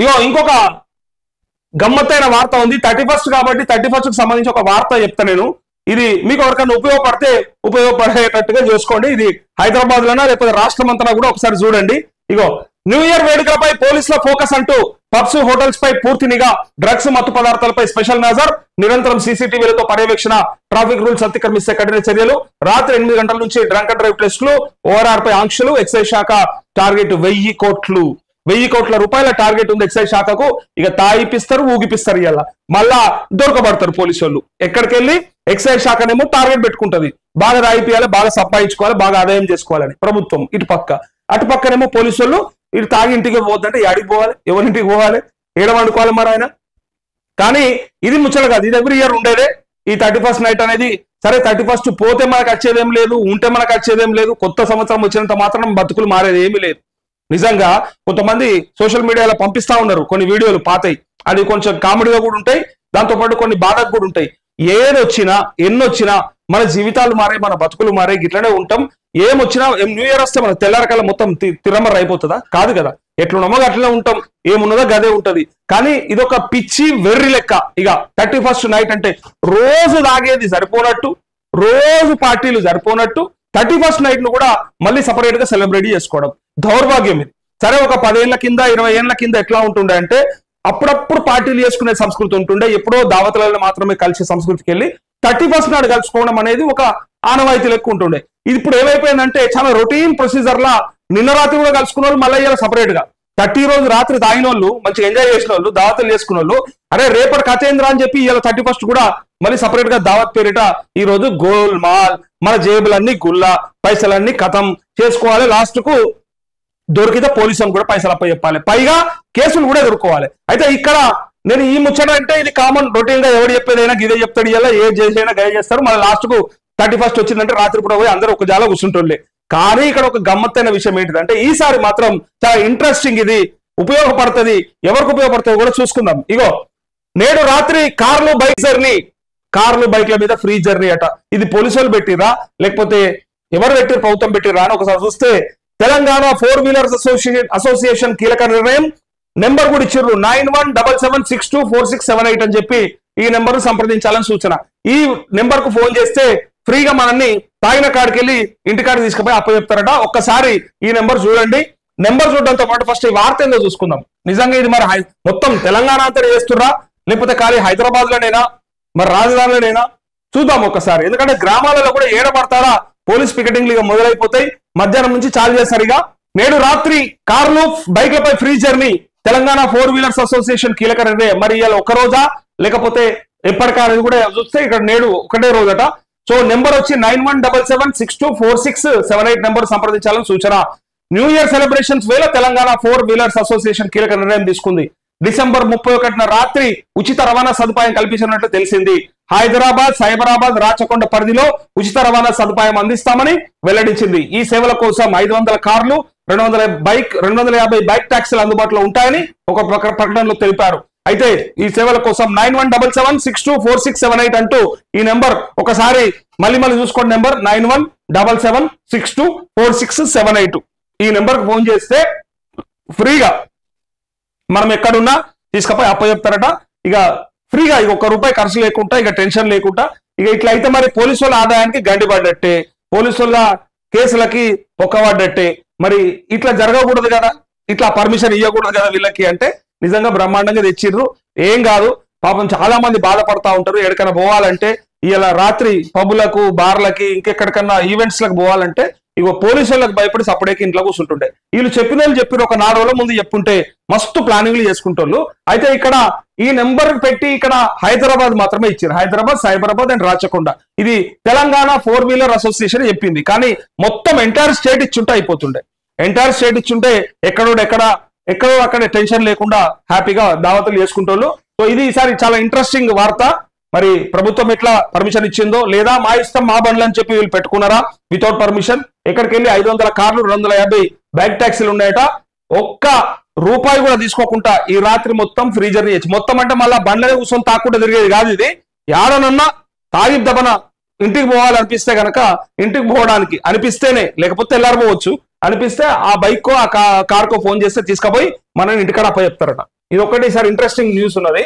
ఇగో ఇంకొక గమ్మత్తైన వార్త ఉంది. 31st కాబట్టి 31st కు సంబంధించి ఒక వార్త చెప్తా నేను. ఇది మీకు ఎవరికైనా ఉపయోగపడితే ఉపయోగపడేటట్టుగా చూసుకోండి. ఇది హైదరాబాద్ లోనా లేకపోతే రాష్ట్రం అంతా కూడా ఒకసారి చూడండి. ఇగో న్యూ ఇయర్ వేడుకలపై పోలీసుల ఫోకస్ అంటూ పబ్స్ హోటల్స్ పై పూర్తి నిఘా, డ్రగ్స్ మత్తు పదార్థాలపై స్పెషల్ నజర్, నిరంతరం సీసీటీవీలతో పర్యవేక్షణ, ట్రాఫిక్ రూల్స్ అతిక్రమిస్తే కఠిన చర్యలు, రాత్రి 8 గంటల నుంచి డ్రంక్ అండ్ డ్రైవ్ టెస్టులు, ఓఆర్ఆర్ పై ఆంక్షలు, ఎక్సైజ్ శాఖ టార్గెట్ 1000 కోట్లు. 1000 కోట్ల రూపాయల టార్గెట్ ఉంది ఎక్సైజ్ శాఖకు. ఇక తాయిపిస్తారు, ఊగిపిస్తారు. ఇలా మళ్ళా దొరకబడతారు పోలీసు వాళ్ళు. ఎక్కడికి వెళ్ళి ఎక్సైజ్ శాఖనేమో టార్గెట్ పెట్టుకుంటది, బాగా రాయిపియాలి, బాగా సంపాదించుకోవాలి, బాగా ఆదాయం చేసుకోవాలని ప్రభుత్వం. ఇటు పక్క అటు పక్కనేమో పోలీసు వాళ్ళు ఇటు తాగి ఇంటికి పోద్దంటే ఎడికి పోవాలి, ఎవరింటికి పోవాలి, ఏడ వండుకోవాలి మరి ఆయన. కానీ ఇది ముచ్చట కాదు, ఇది ఎవ్రీ ఇయర్ ఉండేదే ఈ 31st నైట్ అనేది. సరే 31st పోతే మనకు వచ్చేదేం లేదు, ఉంటే మనకు వచ్చేదేం లేదు. కొత్త సంవత్సరం వచ్చినంత మాత్రం బతుకులు మారేది ఏమీ లేదు. నిజంగా కొంతమంది సోషల్ మీడియాలో పంపిస్తా ఉన్నారు కొన్ని వీడియోలు పాతాయి, అది కొంచెం కామెడీగా కూడా ఉంటాయి, దాంతోపాటు కొన్ని బాధకు కూడా ఉంటాయి. ఏదొచ్చినా ఎన్నొచ్చినా మన జీవితాలు మారే, మన బతుకులు మారే, ఇట్లనే ఉంటాం. ఏమొచ్చినా న్యూ ఇయర్ వస్తే మన తెల్లారకల్లా మొత్తం తిరమర అయిపోతుందా? కాదు కదా. ఎట్లున్నామో అట్లనే ఉంటాం, ఏమున్నదో గదే ఉంటది. కానీ ఇదొక పిచ్చి వెర్రి లెక్క. ఇక 31st నైట్ అంటే రోజు తాగేది సరిపోనట్టు, రోజు పార్టీలు సరిపోనట్టు 31st నైట్ ను కూడా మళ్ళీ సపరేట్ గా సెలబ్రేట్ చేసుకోవడం దౌర్భాగ్యం ఇది. సరే ఒక 10 ఏళ్ల కింద 20 ఏళ్ల కింద ఎట్లా ఉంటుండే అంటే అప్పుడప్పుడు పార్టీలు చేసుకునే సంస్కృతి ఉంటుండే, ఎప్పుడో దావతులలో మాత్రమే కలిసే సంస్కృతికి వెళ్ళి 31st నాడు కలుసుకోవడం అనేది ఒక ఆనవాయితీ లెక్క ఉంటుండే. ఇది ఇప్పుడు ఏమైపోయిందంటే చాలా రొటీన్ ప్రొసీజర్ లా నిన్న రాత్రి కూడా కలుసుకున్న వాళ్ళు మళ్ళీ ఇవాళ సపరేట్ గా 30 రోజు రాత్రి తాగిన వాళ్ళు, మంచిగా ఎంజాయ్ చేసిన వాళ్ళు, దావతులు చేసుకున్న వాళ్ళు, అరే రేపటి కథేంద్ర అని చెప్పి ఇవాళ 31st కూడా మళ్ళీ సపరేట్ గా దావత్ పేరిట ఈ రోజు గోల్ మాల్, మన జేబులన్నీ గుల్లా, పైసలన్నీ కథం చేసుకోవాలి. లాస్ట్ కు దొరికితే పోలీసులు కూడా పైసలు అప్ప చెప్పాలి, పైగా కేసులు కూడా ఎదుర్కోవాలి. అయితే ఇక్కడ నేను ఈ ముచ్చట అంటే ఇది కామన్ రొటీన్ గా ఎవరు చెప్పేదైనా గిదే చెప్తాడు, ఇలా ఏ చేసైనా గయ చేస్తారు. మళ్ళీ లాస్ట్ కు 31st వచ్చిందంటే రాత్రి కూడా పోయి అందరూ ఒక జాల కూర్చుంటుండే. కానీ ఇక్కడ ఒక గమ్మత్తైన విషయం ఏంటిదంటే ఈసారి మాత్రం చాలా ఇంట్రెస్టింగ్, ఇది ఉపయోగపడుతుంది. ఎవరికి ఉపయోగపడుతుందో కూడా చూసుకుందాం. ఇగో నేడు రాత్రి కార్లు బైక్ల మీద ఫ్రీ జర్నీ అట. ఇది పోలీసు వాళ్ళు పెట్టిరా లేకపోతే ఎవరు పెట్టిరు, ప్రభుత్వం పెట్టిరా అని ఒకసారి చూస్తే తెలంగాణ 4 వీలర్స్ అసోసియేషన్ కీలక నిర్ణయం. నెంబర్ కూడా ఇచ్చిర్రు 9177624678 అని చెప్పి ఈ నెంబర్ సంప్రదించాలని సూచన. ఈ నెంబర్ కు ఫోన్ చేస్తే ఫ్రీగా మనల్ని తాగిన కాడికి వెళ్ళి ఇంటికాడికి తీసుకుపోయి అప్పచెప్తారట. ఒక్కసారి ఈ నెంబర్ చూడండి. నెంబర్ చూడడంతో పాటు ఫస్ట్ ఈ వార్త ఏందో చూసుకుందాం. నిజంగా ఇది మరి మొత్తం తెలంగాణ అంతా చేస్తుర్రా లేకపోతే ఖాళీ హైదరాబాద్ లోనైనా, మరి రాజధానిలోనైనా చూద్దాం ఒక్కసారి. ఎందుకంటే గ్రామాలలో కూడా ఏడబడతారా పోలీస్ పికెటింగ్లు ఇక మొదలైపోతాయి. మధ్యాహ్నం నుంచి చాలు చేస్తారుగా. నేడు రాత్రి కార్లు బైక్లపై free journey, Telangana 4 wheelers association కీలక నిర్ణయం. మరి ఇవాళ ఒక రోజా లేకపోతే ఎప్పటికనేది కూడా చూస్తే ఇక్కడ నేడు ఒకటే రోజట. సో నెంబర్ వచ్చి 9177624678 నెంబర్ సంప్రదించాలని సూచన. న్యూ ఇయర్ సెలబ్రేషన్స్ వేళ తెలంగాణ 4 వీలర్స్ అసోసియేషన్ కీలక నిర్ణయం తీసుకుంది. డిసెంబర్ 31న రాత్రి ఉచిత రవాణా సదుపాయం కల్పించినట్లు తెలిసింది. హైదరాబాద్, సైబరాబాద్, రాచకొండ పరిధిలో ఉచిత రవాణా సదుపాయం అందిస్తామని వెల్లడించింది. ఈ సేవల కోసం 500 కార్లు, 250 బైక్ ట్యాక్సీలు అందుబాటులో ఉంటాయని ఒక ప్రకటనలో తెలిపారు. అయితే ఈ సేవల కోసం 9177624678 అంటూ ఈ నెంబర్ ఒకసారి మళ్ళీ చూసుకోండి. నెంబర్ 9177624678 ఈ నెంబర్ కు ఫోన్ చేస్తే ఫ్రీగా మనం ఎక్కడున్నా తీసుకపోయి అప్పచెప్తారట. ఇక ఫ్రీగా ఇక ₹1 ఖర్చు లేకుండా, ఇక టెన్షన్ లేకుండా. ఇక ఇట్లా అయితే మరి పోలీసు వాళ్ళ ఆదాయానికి గండి పడ్డట్టే, పోలీసు వాళ్ళ కేసులకి పొక్కబడ్డట్టే. మరి ఇట్లా జరగకూడదు కదా, ఇట్లా పర్మిషన్ ఇవ్వకూడదు కదా వీళ్ళకి. అంటే నిజంగా బ్రహ్మాండంగా తెచ్చిర్రు. ఏం కాదు పాపం, చాలా మంది బాధపడతా ఉంటారు. ఎక్కడికైనా పోవాలంటే ఇలా రాత్రి పబ్బులకు, బార్లకి, ఇంకెక్కడికన్నా ఈవెంట్స్ లకు పోవాలంటే ఇగో పోలీసు వాళ్ళకి భయపడి సపరేట్ ఇంట్లో కూర్చుంటుండే. వీళ్ళు చెప్పిన ఒక 4 రోజుల ముందు చెప్పుంటే మస్తు ప్లానింగ్లు చేసుకుంటోళ్ళు. అయితే ఇక్కడ ఈ నెంబర్ పెట్టి ఇక్కడ హైదరాబాద్ మాత్రమే ఇచ్చారు. హైదరాబాద్, సైబరాబాద్ అండ్ రాచకొండ. ఇది తెలంగాణ 4 వీలర్ అసోసియేషన్ చెప్పింది. కానీ మొత్తం ఎంటైర్ స్టేట్ ఇచ్చుంటే అయిపోతుండే. ఎంటైర్ స్టేట్ ఇచ్చుంటే ఎక్కడో అక్కడ టెన్షన్ లేకుండా హ్యాపీగా దావతులు చేసుకుంటోళ్ళు. సో ఇది ఈసారి చాలా ఇంట్రెస్టింగ్ వార్త. మరి ప్రభుత్వం ఎట్లా పర్మిషన్ ఇచ్చిందో, లేదా మా ఇష్టం మా బండ్లు అని చెప్పి వీళ్ళు పెట్టుకున్నారా వితౌట్ పర్మిషన్. ఎక్కడికి వెళ్ళి 500 కార్లు, 250 బైక్ ట్యాక్సీలు ఉన్నాయట. ₹1 కూడా తీసుకోకుండా ఈ రాత్రి మొత్తం ఫ్రీ జర్నీ చేయొచ్చు. మొత్తం అంటే మళ్ళీ బండ్లనే కూర్చొని తాకుండా తిరిగేది కాదు. ఇది ఏడనన్నా తాగి దబన ఇంటికి పోవాలనిపిస్తే గనక ఇంటికి పోవడానికి అనిపిస్తేనే, లేకపోతే తెల్లారిపోవచ్చు అనిపిస్తే ఆ బైక్ కో ఆ కార్కో ఫోన్ చేస్తే తీసుకుపోయి మనని ఇంటికాడ అప్పచెప్తారట. ఇది ఒకటి సార్ ఇంట్రెస్టింగ్ న్యూస్ ఉన్నది.